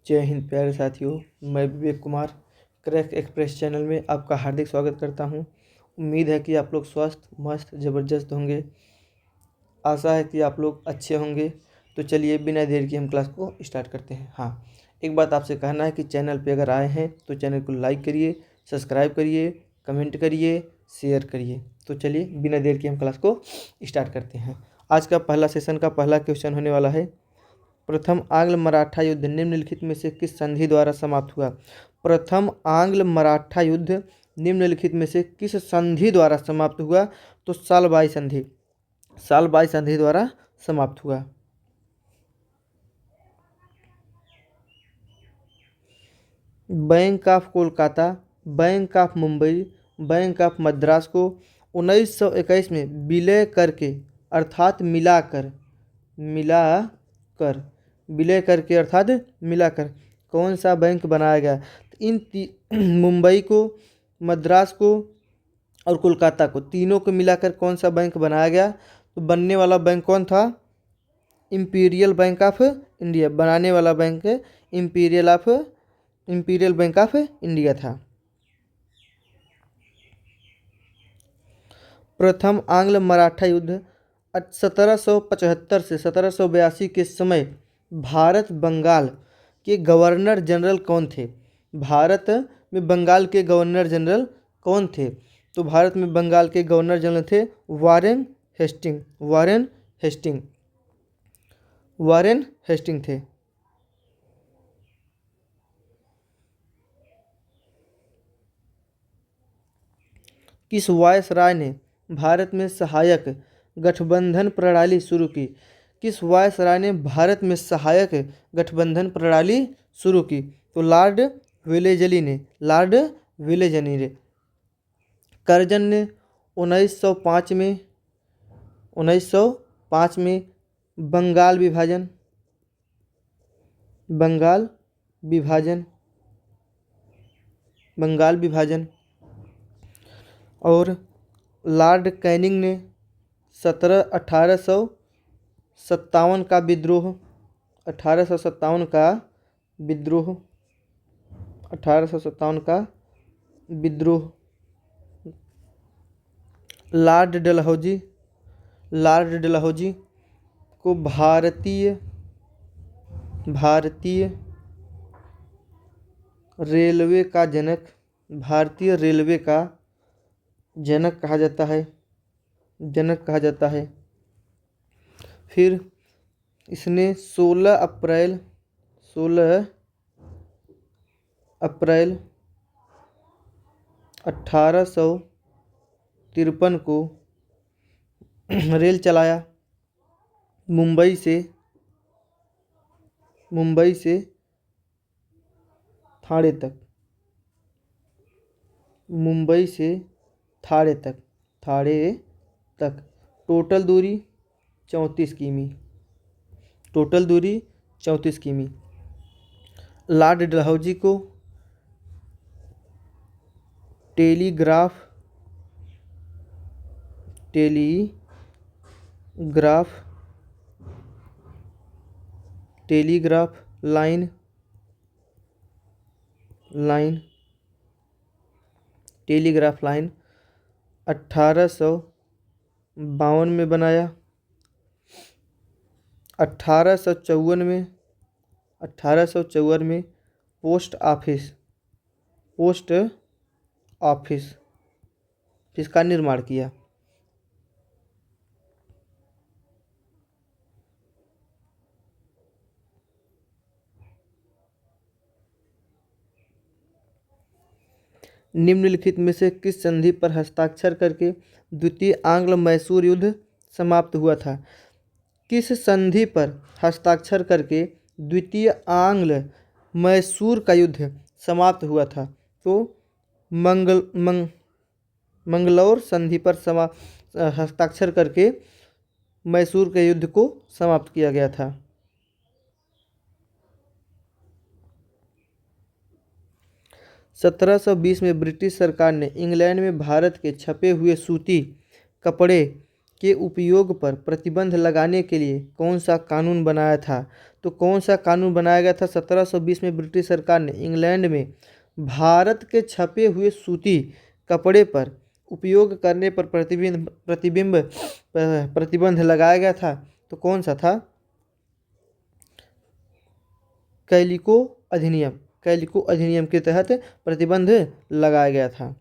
जय हिंद प्यारे साथियों, मैं Vivek Kumar crack express channel में आपका हार्दिक स्वागत करता हूं। उम्मीद है कि आप लोग स्वस्थ मस्त ज़बरदस्त होंगे। आशा है कि आप लोग अच्छे होंगे। तो चलिए बिना देर की हम क्लास को स्टार्ट करते हैं। हाँ, एक बात आपसे कहना है कि चैनल पे अगर आए हैं तो चैनल को लाइक करिए, सब्सक्राइब करिए, कमेंट करिए, शेयर करिए। तो चलिए बिना देर की हम क्लास को स्टार्ट करते हैं। आज का पहला सेशन का पहला क्वेश्चन होने वाला है, प्रथम आंग्ल मराठा युद्ध निम्नलिखित में से किस संधि द्वारा समाप्त हुआ। प्रथम आंग्ल मराठा युद्ध निम्नलिखित में से किस संधि द्वारा समाप्त हुआ। तो सालबाई संधि, सालबाई संधि द्वारा समाप्त हुआ। Bank of Kolkata, bank of Mumbai, bank of Madras को 1921 में विलय करके अर्थात मिलाकर मिलाकर विलय करके अर्थात मिलाकर कौन सा बैंक बनाया गया। इन मुंबई को, मद्रास को और कोलकाता को, तीनों को मिलाकर कौन सा बैंक बनाया गया। तो बनने वाला बैंक कौन था? Imperial bank of India. बनाने वाला bank imperial bank of India था। प्रथम आंग्ल मराठा युद्ध 1775 से 1782 के समय भारत बंगाल के गवर्नर जनरल कौन थे। भारत में बंगाल के गवर्नर जनरल कौन थे। तो भारत में बंगाल के गवर्नर जनरल थे वारेन हेस्टिंग। वारेन हेस्टिंग थे। किस वायसराय ने भारत में सहायक गठबंधन प्रणाली शुरू की। किस वायसराय ने भारत में सहायक गठबंधन प्रणाली शुरू की। तो लॉर्ड वेलेजली ने। कर्जन ने 1905 में बंगाल विभाजन और लॉर्ड कैनिंग ने 1857 का विद्रोह 1857 का विद्रोह। लॉर्ड डलहौजी को भारतीय रेलवे का जनक कहा जाता है। फिर इसने 16 अप्रैल 1853 को रेल चलाया मुंबई से थाने तक टोटल दूरी 34 किमी। लॉर्ड डलहौजी को टेलीग्राफ लाइन 1852 में बनाया। 1854 में पोस्ट ऑफिस इसका निर्माण किया। निम्नलिखित में से किस संधि पर हस्ताक्षर करके द्वितीय आंग्ल मैसूर युद्ध समाप्त हुआ था। किस संधि पर हस्ताक्षर करके द्वितीय आंग्ल मैसूर का युद्ध समाप्त हुआ था। तो मंगलौर संधि पर हस्ताक्षर करके मैसूर के युद्ध को समाप्त किया गया था। 1720 में ब्रिटिश सरकार ने इंग्लैंड में भारत के छपे हुए सूती कपड़े के उपयोग पर प्रतिबंध लगाने के लिए कौन सा कानून बनाया था? तो कौन सा कानून बनाया गया था? 1720 में ब्रिटिश सरकार ने इंग्लैंड में भारत के छपे हुए सूती कपड़े पर उपयोग करने पर प्रतिबंध लगाया गया था। तो कौन सा था? कैलिको अधिनियम। कैलिको अधिनियम के तहत प्रतिबंध लगाया गया था।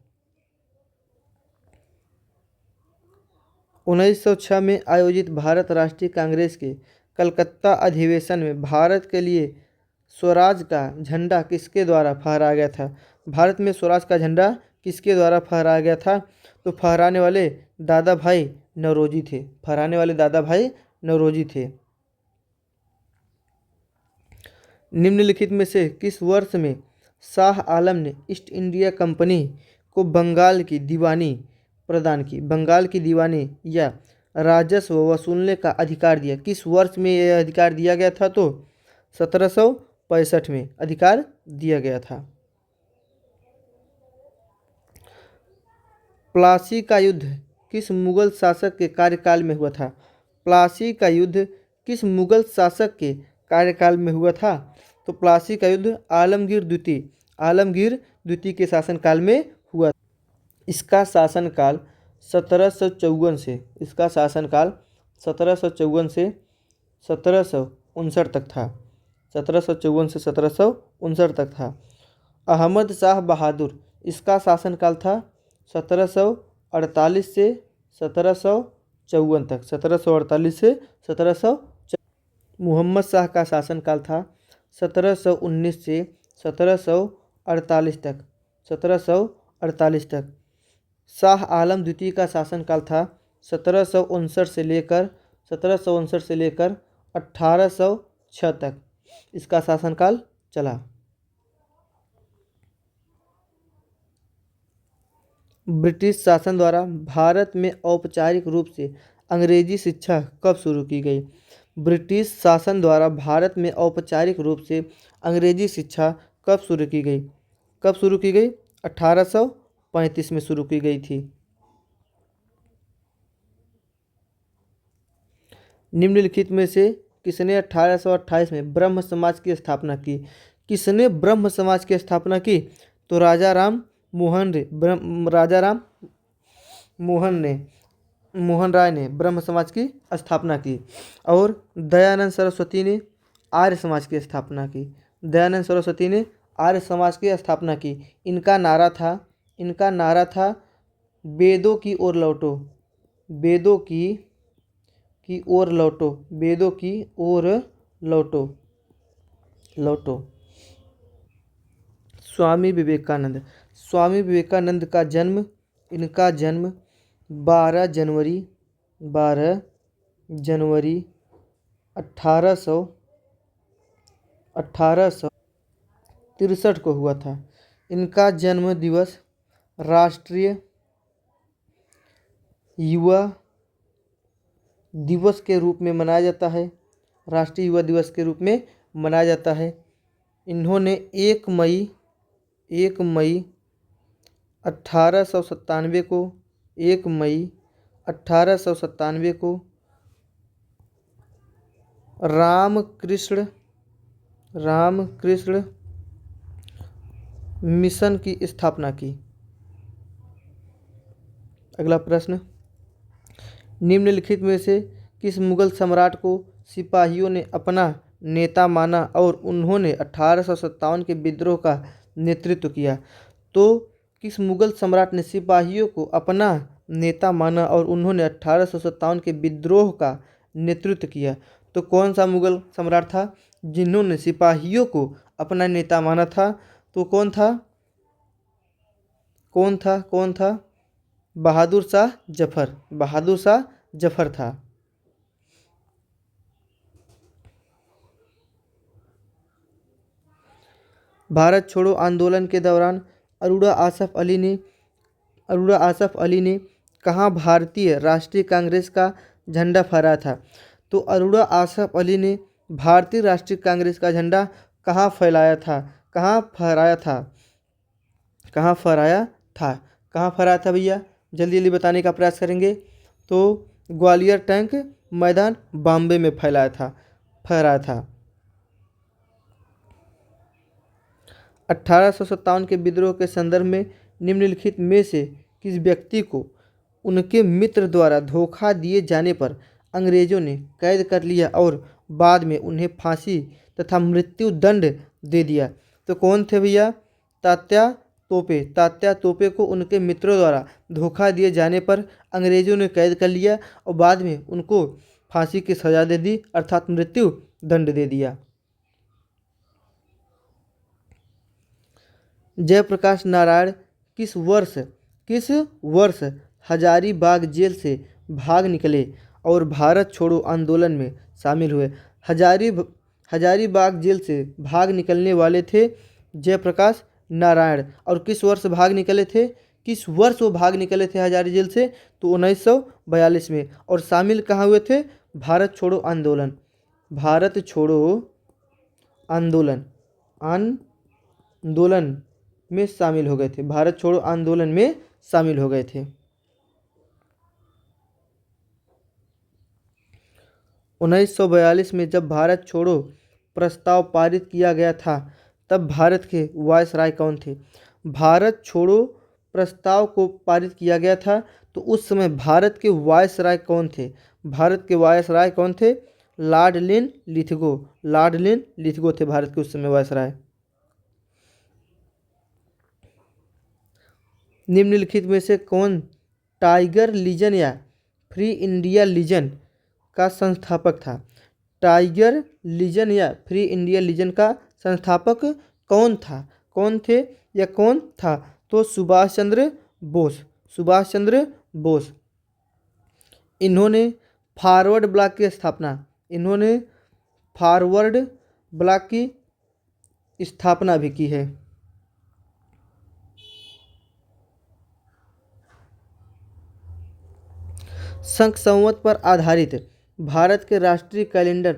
1906 में आयोजित भारत राष्ट्रीय कांग्रेस के कलकत्ता अधिवेशन में भारत के लिए स्वराज का झंडा किसके द्वारा फहराया गया था? भारत में स्वराज का झंडा किसके द्वारा फहराया गया था? तो फहराने वाले दादा भाई नौरोजी थे। फहराने वाले दादा भाई नौरोजी थे। निम्नलिखित में से किस वर्ष में शाह आलम ने ईस्ट इंडिया कंपनी को बंगाल की दीवानी प्रदान की? बंगाल की दीवानी या राजस्व वसूलने का अधिकार दिया? किस वर्ष में यह अधिकार दिया गया था? तो 1765 में अधिकार दिया गया था। प्लासी का युद्ध किस मुगल शासक के कार्यकाल में हुआ था? प्लासी का युद्ध किस मुगल शासक के कार्यकाल में हुआ था? तो प्लासी का युद्ध आलमगीर द्वितीय के शासनकाल में हुआ। इसका शासनकाल 1754 से 1759 तक था। 1754 से 1759 तक था। अहमद शाह बहादुर, इसका शासनकाल था 1748 से 1754 तक। 1748 से 1754। मोहम्मद शाह का शासनकाल था 1719 से 1748 तक। 1748 तक। शाह आलम द्वितीय का शासनकाल था 1759 से लेकर 1806 तक इसका शासनकाल चला। ब्रिटिश शासन द्वारा भारत में औपचारिक रूप से अंग्रेजी शिक्षा कब शुरू की गई? ब्रिटिश शासन द्वारा भारत में औपचारिक रूप से अंग्रेजी शिक्षा कब शुरू की गई? 1835 में शुरू की गई थी। निम्नलिखित में से किसने 1828 में ब्रह्म समाज की स्थापना की? किसने ब्रह्म समाज की स्थापना की? तो राजा राम मोहन राय ने ब्रह्म समाज की स्थापना की। और दयानंद सरस्वती ने आर्य समाज की स्थापना की। दयानंद सरस्वती ने आर्य समाज की स्थापना की। इनका नारा था वेदों की ओर लौटो, वेदों की ओर लौटो, वेदों की ओर लौटो। स्वामी विवेकानंद का जन्म 12 जनवरी 1863 को हुआ था। इनका जन्म दिवस राष्ट्रीय युवा दिवस के रूप में मनाया जाता है। राष्ट्रीय युवा दिवस के रूप में मनाया जाता है। इन्होंने 1 मई 1897 को 1 मई 1897 को रामकृष्ण मिशन की स्थापना की। अगला प्रश्न, निम्नलिखित में से किस मुगल सम्राट को सिपाहियों ने अपना नेता माना और उन्होंने 1857 के विद्रोह का नेतृत्व किया? तो किस मुगल सम्राट ने सिपाहियों को अपना नेता माना और उन्होंने 1857 के विद्रोह का नेतृत्व किया? तो कौन सा मुगल सम्राट था जिन्होंने सिपाहियों को अपना नेता माना था? तो कौन था? बहादुर शाह जफर था। भारत छोड़ो आंदोलन के दौरान अरोड़ा आसफ अली ने कहाँ भारतीय राष्ट्रीय कांग्रेस का झंडा फहराया था? तो अरोड़ा आसफ अली ने भारतीय राष्ट्रीय कांग्रेस का झंडा कहाँ फहराया था भैया? जल्दी जल्दी बताने का प्रयास करेंगे। तो ग्वालियर टैंक मैदान बॉम्बे में फहराया था। 1857 के विद्रोह के संदर्भ में निम्नलिखित में से किस व्यक्ति को उनके मित्र द्वारा धोखा दिए जाने पर अंग्रेजों ने कैद कर लिया और बाद में उन्हें फांसी तथा मृत्यु दंड दे दिया? तो कौन थे भैया? तात्या तोपे को उनके मित्रों द्वारा धोखा दिए जाने पर अंग्रेजों ने कैद कर लिया और बाद में उनको फांसी की सजा दे दी, अर्थात मृत्यु दंड दे दिया। जयप्रकाश नारायण किस वर्ष हजारीबाग जेल से भाग निकले और भारत छोड़ो आंदोलन में शामिल हुए? हजारीबाग जेल से भाग निकलने वाले थे जयप्रकाश नारायण। और किस वर्ष भाग निकले थे? किस वर्ष वो भाग निकले थे हजारी जेल से? तो 1942 में। और शामिल कहाँ हुए थे? भारत छोड़ो आंदोलन में शामिल हो गए थे। भारत छोड़ो आंदोलन में शामिल हो गए थे। 1942 में जब भारत छोड़ो प्रस्ताव पारित किया गया था तब भारत के वायसराय कौन थे? भारत छोड़ो प्रस्ताव को पारित किया गया था तो उस समय भारत के वायसराय कौन थे? भारत के वायसराय कौन थे? लॉर्ड लिथगो थे भारत के उस समय वायसराय। निम्नलिखित में से कौन टाइगर लीजन या फ्री इंडिया लीजन का संस्थापक था? टाइगर लीजन या फ्री इंडिया लीजन का संस्थापक कौन था? कौन थे या कौन था? तो सुभाष चंद्र बोस। इन्होंने फॉरवर्ड ब्लॉक की स्थापना भी की है। शक संवत पर आधारित भारत के राष्ट्रीय कैलेंडर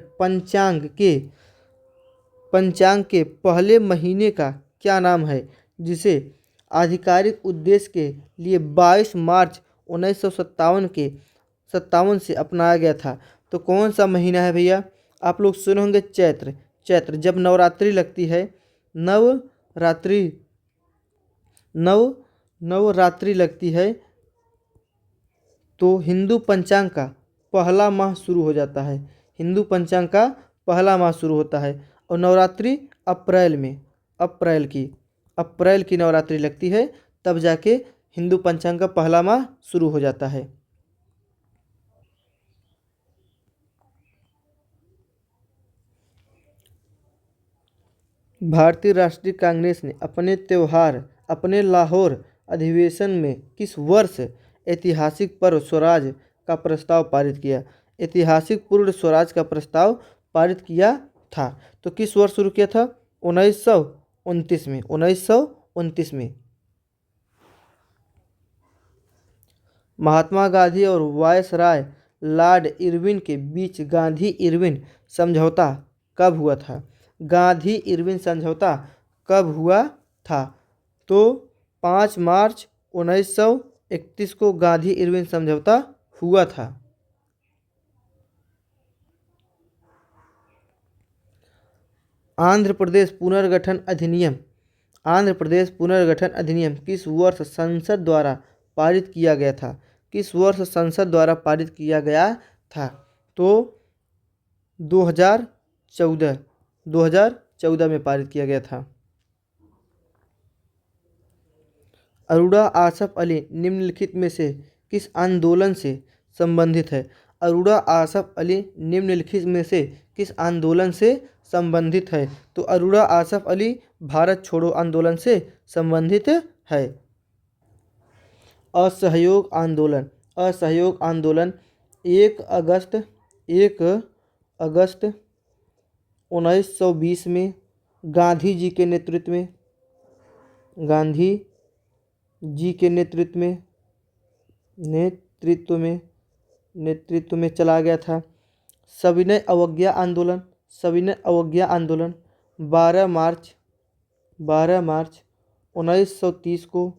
पंचांग के पहले महीने का क्या नाम है, जिसे आधिकारिक उद्देश्य के लिए 22 मार्च 1957 से अपनाया गया था? तो कौन सा महीना है भैया? आप लोग सुने होंगे चैत्र। जब नवरात्रि लगती है, नवरात्रि लगती है तो हिंदू पंचांग का पहला माह शुरू हो जाता है। हिंदू पंचांग का पहला माह शुरू होता है और नवरात्रि अप्रैल की नवरात्रि लगती है, तब जाके हिंदू पंचांग का पहला माह शुरू हो जाता है। भारतीय राष्ट्रीय कांग्रेस ने अपने लाहौर अधिवेशन में किस वर्ष ऐतिहासिक पूर्ण स्वराज का प्रस्ताव पारित किया? ऐतिहासिक पूर्ण स्वराज का प्रस्ताव पारित किया था तो किस वर्ष शुरू किया था? 1929 में। महात्मा गांधी और वायसराय लॉर्ड इरविन के बीच गांधी इरविन समझौता कब हुआ था? गांधी इरविन समझौता कब हुआ था? तो 5 मार्च 1931 को गांधी इरविन समझौता हुआ था। आंध्र प्रदेश पुनर्गठन अधिनियम किस वर्ष संसद द्वारा पारित किया गया था? किस वर्ष संसद द्वारा पारित किया गया था? तो 2014 में पारित किया गया था। अरोड़ा आसफ अली निम्नलिखित में से किस आंदोलन से संबंधित है? अरोड़ा आसफ अली निम्नलिखित में से किस आंदोलन से संबंधित है? तो अरोड़ा आसफ अली भारत छोड़ो आंदोलन से संबंधित है। असहयोग आंदोलन 1 अगस्त 1920 में गांधी जी के नेतृत्व में चला गया था। सविनय अवज्ञा आंदोलन 12 मार्च 1930 को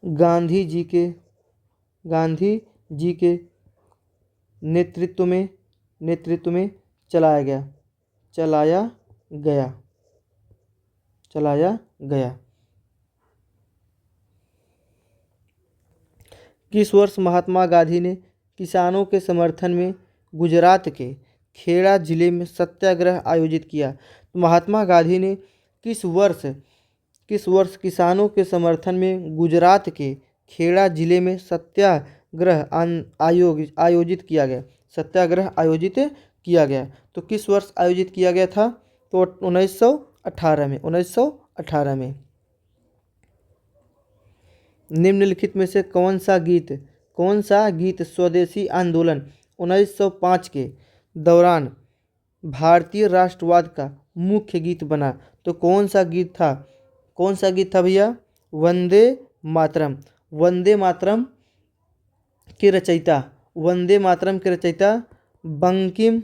गांधी जी के नेतृत्व में चलाया गया चलाया गया चलाया गया। किस वर्ष महात्मा गांधी ने किसानों के समर्थन में गुजरात के खेड़ा जिले में सत्याग्रह आयोजित किया? तो महात्मा गांधी ने किस वर्ष किसानों के समर्थन में गुजरात के खेड़ा जिले में आयोजित किया गया सत्याग्रह आयोजित किया गया। तो किस वर्ष आयोजित किया गया था? तो 1918 में। निम्नलिखित में से कौन सा गीत स्वदेशी आंदोलन 1905 के दौरान भारतीय राष्ट्रवाद का मुख्य गीत बना? तो कौन सा गीत था भैया? वंदे मातरम। वंदे मातरम के रचयिता बंकिम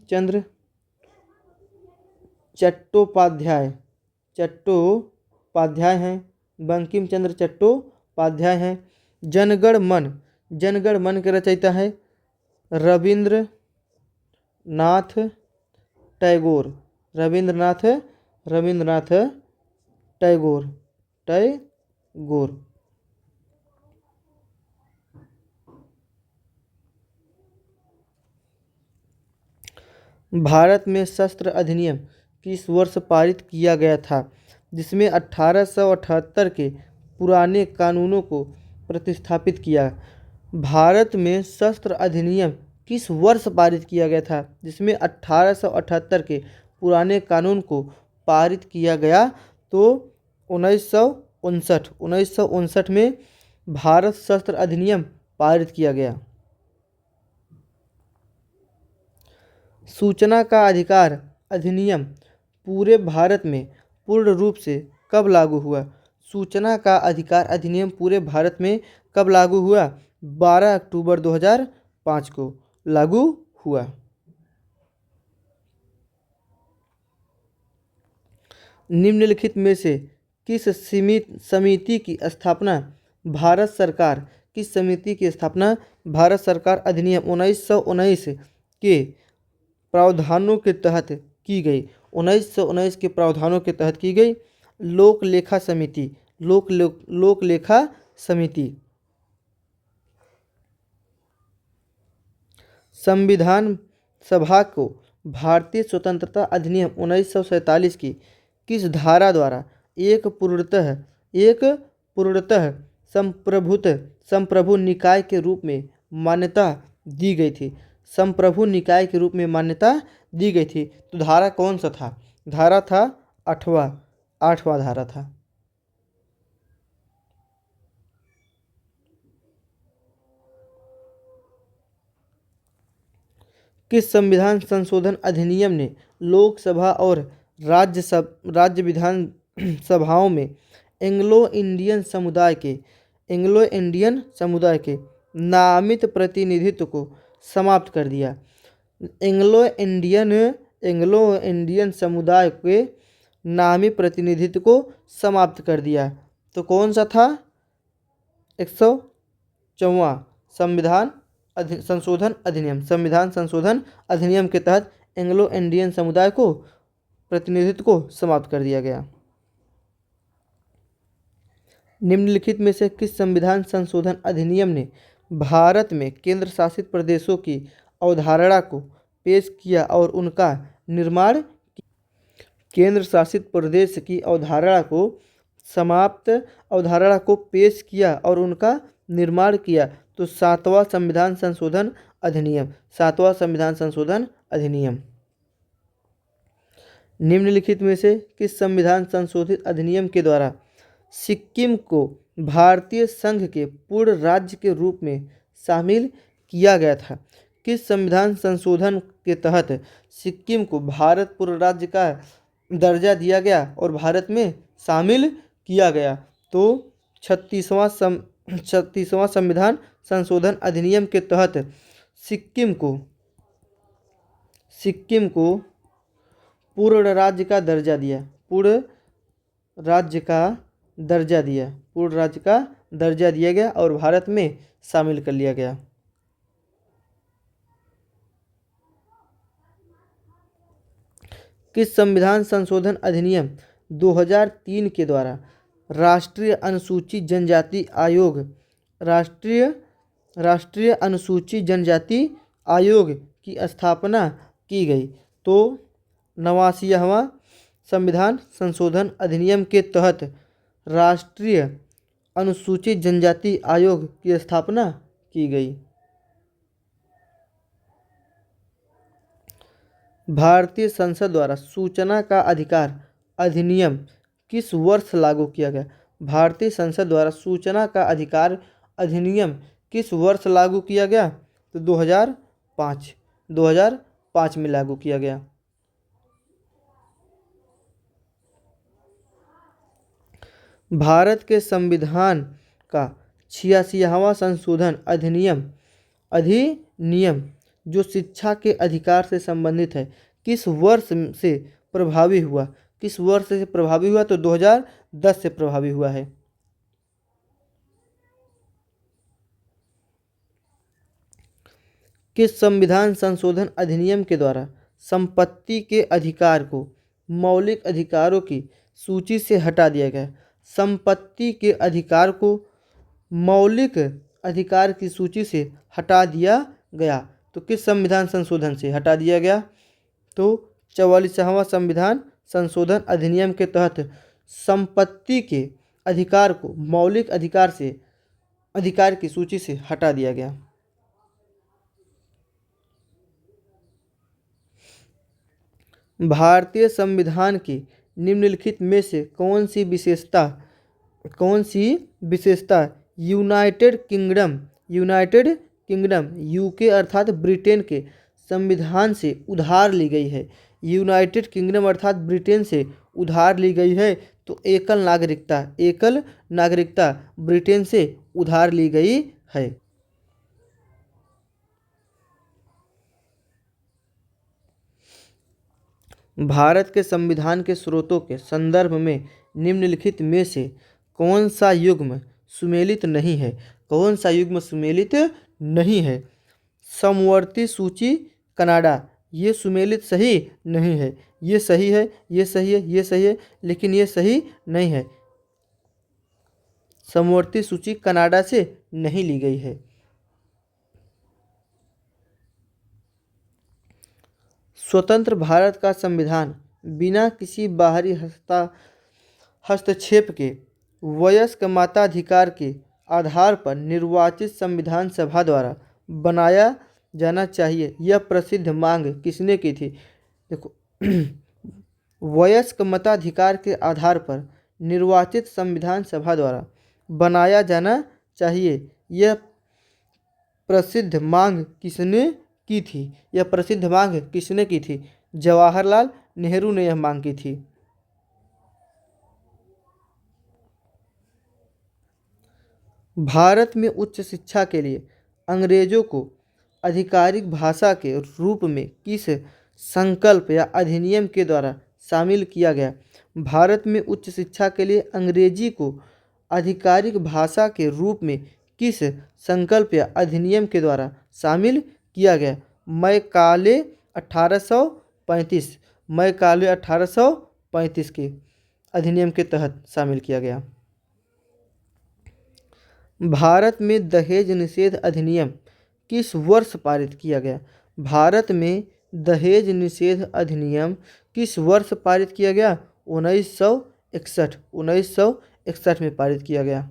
चंद्र चट्टोपाध्याय हैं। बंकिम चंद्र चट्टोपाध्याय हैं। जनगण मन के रचयिता है रविंद्रनाथ टैगोर। भारत में शस्त्र अधिनियम किस वर्ष पारित किया गया था, जिसमें 1878 के पुराने कानूनों को प्रतिस्थापित किया? भारत में शस्त्र अधिनियम किस वर्ष पारित किया गया था, जिसमें 1878 के पुराने कानून को पारित किया गया? तो 1959 में भारत शस्त्र अधिनियम पारित किया गया। सूचना का अधिकार अधिनियम पूरे भारत में पूर्ण रूप से कब लागू हुआ? सूचना का अधिकार अधिनियम पूरे भारत में कब लागू हुआ? 12 अक्टूबर 2005 को लागू हुआ। निम्नलिखित में से किस समिति की स्थापना भारत सरकार अधिनियम 1919 के प्रावधानों के तहत की गई? 1919 के प्रावधानों के तहत की गई। लोक लेखा समिति। संविधान सभा को भारतीय स्वतंत्रता अधिनियम 1947 की किस धारा द्वारा एक पूर्णतः संप्रभु निकाय के रूप में मान्यता दी गई थी? संप्रभु निकाय के रूप में मान्यता दी गई थी। तो धारा कौन सा था? धारा था 8वां धारा था। किस संविधान संशोधन अधिनियम ने लोकसभा और राज्य विधान सभाओं में एंग्लो इंडियन समुदाय के नामित प्रतिनिधित्व को समाप्त कर दिया? एंग्लो इंडियन समुदाय के नामी प्रतिनिधित्व को समाप्त कर दिया। तो कौन सा था? 104वां संविधान संशोधन अधिनियम के तहत एंग्लो इंडियन समुदाय को प्रतिनिधित्व को समाप्त कर दिया गया। निम्नलिखित में से किस संविधान संशोधन अधिनियम ने भारत में केंद्र शासित प्रदेशों की अवधारणा को पेश किया और उनका निर्माण किया? केंद्र शासित प्रदेश की अवधारणा को पेश किया और उनका निर्माण किया। तो 7वां संविधान संशोधन अधिनियम। निम्नलिखित में से किस संविधान संशोधित अधिनियम के द्वारा सिक्किम को भारतीय संघ के पूर्ण राज्य के रूप में शामिल किया गया था? किस संविधान संशोधन के तहत सिक्किम को भारत पूर्ण राज्य का दर्जा दिया गया और भारत में शामिल किया गया? तो 36वां संविधान संशोधन अधिनियम के तहत सिक्किम को पूर्ण राज्य का दर्जा दिया। दर्जा दिया गया और भारत में शामिल कर लिया गया। किस संविधान संशोधन अधिनियम 2003 के द्वारा राष्ट्रीय अनुसूचित जनजाति आयोग राष्ट्रीय अनुसूचित जनजाति आयोग की स्थापना की गई? तो 89वां संविधान संशोधन अधिनियम के तहत राष्ट्रीय अनुसूचित जनजाति आयोग की स्थापना की गई। भारतीय संसद द्वारा सूचना का अधिकार अधिनियम किस वर्ष लागू किया गया? भारतीय संसद द्वारा सूचना का अधिकार अधिनियम किस वर्ष लागू किया गया? तो 2005 में लागू किया गया। भारत के संविधान का 86वां संशोधन अधिनियम जो शिक्षा के अधिकार से संबंधित है किस वर्ष से प्रभावी हुआ? किस वर्ष से प्रभावी हुआ? तो 2010 से प्रभावी हुआ है। किस संविधान संशोधन अधिनियम के द्वारा संपत्ति के अधिकार को मौलिक अधिकारों की सूची से हटा दिया गया? संपत्ति के अधिकार को मौलिक अधिकार की सूची से हटा दिया गया। तो किस संविधान संशोधन से हटा दिया गया? तो 44वां संविधान संशोधन अधिनियम के तहत संपत्ति के अधिकार को मौलिक अधिकार की सूची से हटा दिया गया। भारतीय संविधान की निम्नलिखित में से कौन सी विशेषता यूनाइटेड किंगडम यूके अर्थात ब्रिटेन के संविधान से उधार ली गई है? यूनाइटेड किंगडम अर्थात ब्रिटेन से उधार ली गई है। तो एकल नागरिकता ब्रिटेन से उधार ली गई है। भारत के संविधान के स्रोतों के संदर्भ में निम्नलिखित में से कौन सा युग्म सुमेलित नहीं है? कौन सा युग्म सुमेलित नहीं है? समवर्ती सूची कनाडा ये सुमेलित सही नहीं है। ये सही है, ये सही है, ये सही है, लेकिन ये सही नहीं है। समवर्ती सूची कनाडा से नहीं ली गई है। स्वतंत्र भारत का संविधान बिना किसी बाहरी हस्तक्षेप के वयस्क मताधिकार के आधार पर निर्वाचित संविधान सभा द्वारा बनाया जाना चाहिए। यह प्रसिद्ध मांग किसने की थी? देखो वयस्क मताधिकार के आधार पर निर्वाचित संविधान सभा द्वारा बनाया जाना चाहिए। यह प्रसिद्ध मांग किसने की थी? यह प्रसिद्ध मांग किसने की थी? जवाहरलाल नेहरू ने यह मांग की थी। भारत में उच्च शिक्षा के लिए अंग्रेजों को आधिकारिक भाषा के रूप में किस संकल्प या अधिनियम के द्वारा शामिल किया गया? भारत में उच्च शिक्षा के लिए अंग्रेजी को आधिकारिक भाषा के रूप में किस संकल्प या अधिनियम के द्वारा शामिल किया गया? मैकाले 1835 के अधिनियम के तहत शामिल किया गया। भारत में दहेज निषेध अधिनियम किस वर्ष पारित किया गया? भारत में दहेज निषेध अधिनियम किस वर्ष पारित किया गया? 1961 में पारित किया गया।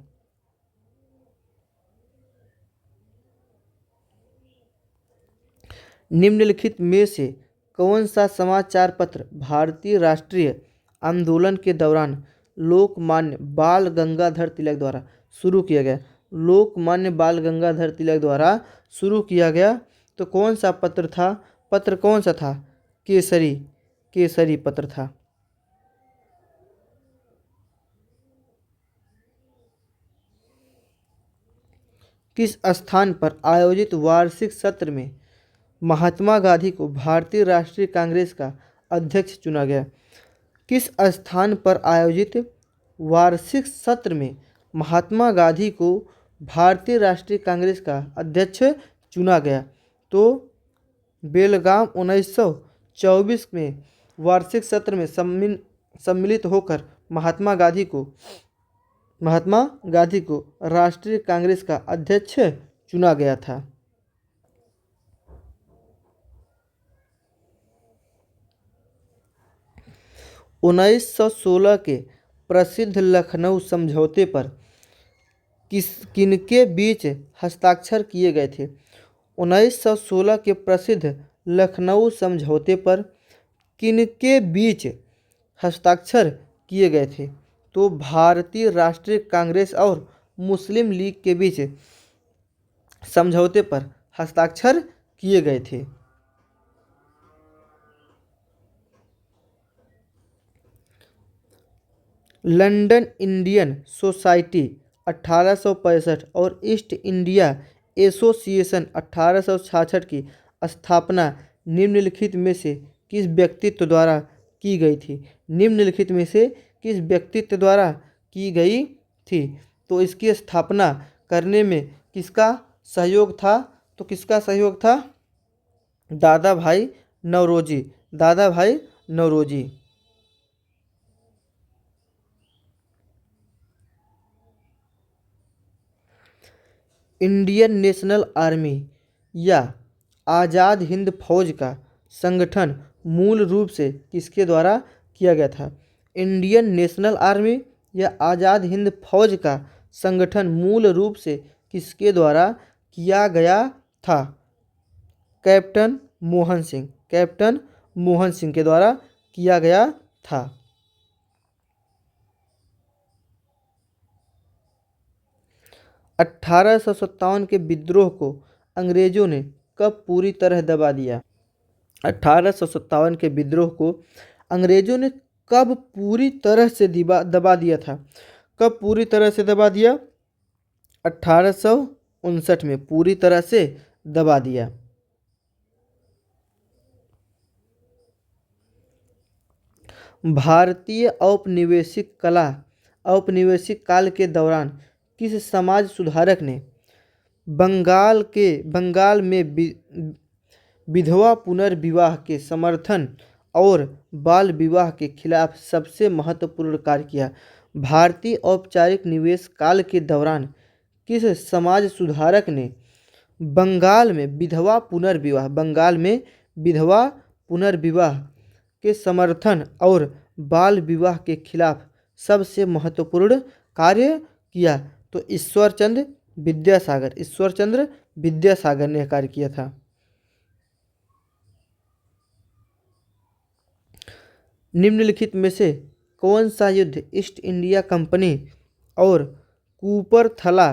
निम्नलिखित में से कौन सा समाचार पत्र भारतीय राष्ट्रीय आंदोलन के दौरान लोकमान्य बाल गंगाधर तिलक द्वारा शुरू किया गया? लोकमान्य बाल गंगाधर तिलक द्वारा शुरू किया गया। तो कौन सा पत्र था? पत्र कौन सा था? केसरी पत्र था। किस स्थान पर आयोजित वार्षिक सत्र में महात्मा गांधी को भारतीय राष्ट्रीय कांग्रेस का अध्यक्ष चुना गया? किस स्थान पर आयोजित वार्षिक सत्र में महात्मा गांधी को भारतीय राष्ट्रीय कांग्रेस का अध्यक्ष चुना गया? तो बेलगाम 1924 में वार्षिक सत्र में सम्मिलित होकर महात्मा गांधी को राष्ट्रीय कांग्रेस का अध्यक्ष चुना गया था। उन्नीस सौ 16 के प्रसिद्ध लखनऊ समझौते पर किनके बीच हस्ताक्षर किए गए थे? 1916 के प्रसिद्ध लखनऊ समझौते पर किनके बीच हस्ताक्षर किए गए थे? तो भारतीय राष्ट्रीय कांग्रेस और मुस्लिम लीग के बीच समझौते पर हस्ताक्षर किए गए थे। लंदन इंडियन सोसाइटी 1865 और ईस्ट इंडिया एसोसिएशन 1866 की स्थापना निम्नलिखित में से किस व्यक्तित्व द्वारा की गई थी? निम्नलिखित में से किस व्यक्तित्व द्वारा की गई थी? तो इसकी स्थापना करने में किसका सहयोग था? तो किसका सहयोग था? दादा भाई नौरोजी। दादा भाई नौरोजी। इंडियन नेशनल आर्मी या आज़ाद हिंद फौज का संगठन मूल रूप से किसके द्वारा किया गया था? इंडियन नेशनल आर्मी या आज़ाद हिंद फौज का संगठन मूल रूप से किसके द्वारा किया गया था? कैप्टन मोहन सिंह। कैप्टन मोहन सिंह के द्वारा किया गया था। 1857 के विद्रोह को अंग्रेजों ने कब पूरी तरह दबा दिया? 1857 के विद्रोह को अंग्रेजों ने कब पूरी तरह से दबा दिया था? कब पूरी तरह से दबा दिया? 1859 में पूरी तरह से दबा दिया। भारतीय औपनिवेशिक काल के दौरान किस समाज सुधारक ने बंगाल में विधवा पुनर्विवाह के समर्थन और बाल विवाह के खिलाफ सबसे महत्वपूर्ण कार्य किया? भारतीय औपचारिक निवेश काल के दौरान किस समाज सुधारक ने बंगाल में विधवा पुनर्विवाह के समर्थन और बाल विवाह के खिलाफ सबसे महत्वपूर्ण कार्य किया? तो ईश्वरचंद्र विद्यासागर ने कार्य किया था। निम्नलिखित में से कौन सा युद्ध ईस्ट इंडिया कंपनी और कूपरथला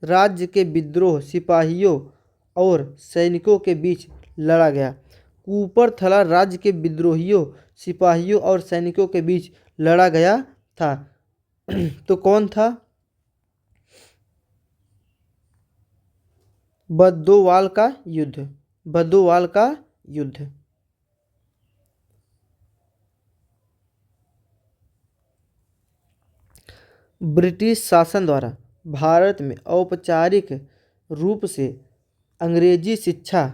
राज्य के विद्रोह सिपाहियों और सैनिकों के बीच लड़ा गया? कूपरथला राज्य के विद्रोहियों सिपाहियों और सैनिकों के बीच लड़ा गया था। तो कौन था? बद्दोवाल का युद्ध। बद्दोवाल का युद्ध। ब्रिटिश शासन द्वारा भारत में औपचारिक रूप से अंग्रेजी शिक्षा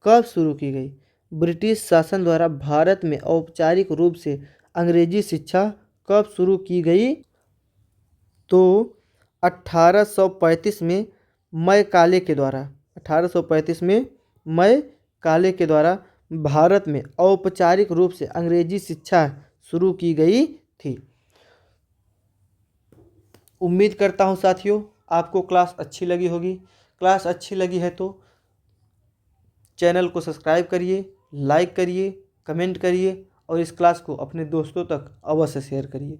कब शुरू की गई? ब्रिटिश शासन द्वारा भारत में औपचारिक रूप से अंग्रेजी शिक्षा कब शुरू की गई? तो 1835 में मैकाले के द्वारा 1835 में मैकाले के द्वारा भारत में औपचारिक रूप से अंग्रेजी शिक्षा शुरू की गई थी। उम्मीद करता हूँ साथियों आपको क्लास अच्छी लगी होगी। क्लास अच्छी लगी है तो चैनल को सब्सक्राइब करिए, लाइक करिए, कमेंट करिए और इस क्लास को अपने दोस्तों तक अवश्य शेयर करिए।